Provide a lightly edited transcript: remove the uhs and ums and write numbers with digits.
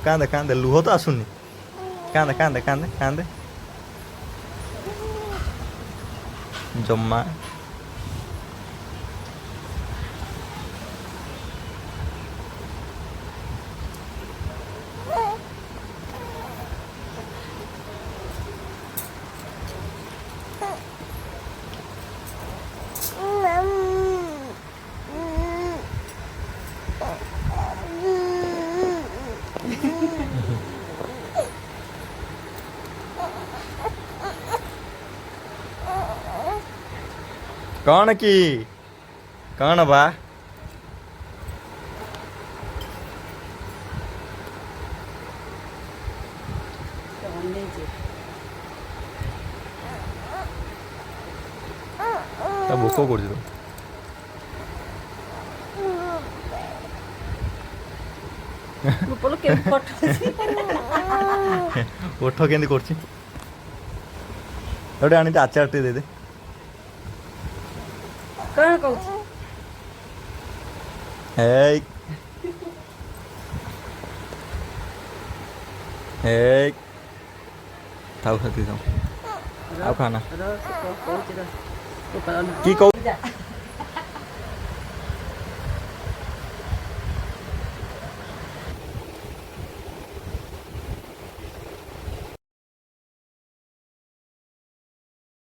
କାନ୍ଦେ କାନ୍ଦେ ଲୁହ ତ ଆସୁନି କାନ୍ଦେ କାନ୍ଦେ କାନ୍ଦେ କାନ୍ଦେ ଜମା कौन की कौन बा ତା ଭୋକ କରୁଛି ତ ଓଠ କେମିତି କରୁଛି ଗୋଟେ ଆଣି ଆଚାର ଟିକେ ଦେଇଦେ କଣ କହୁଛୁ ହେଇ ହେଇ ଥାଉ ଖାତି ଥାଉ ଆଉ ଖାନା କହୁଛି କି କହୁ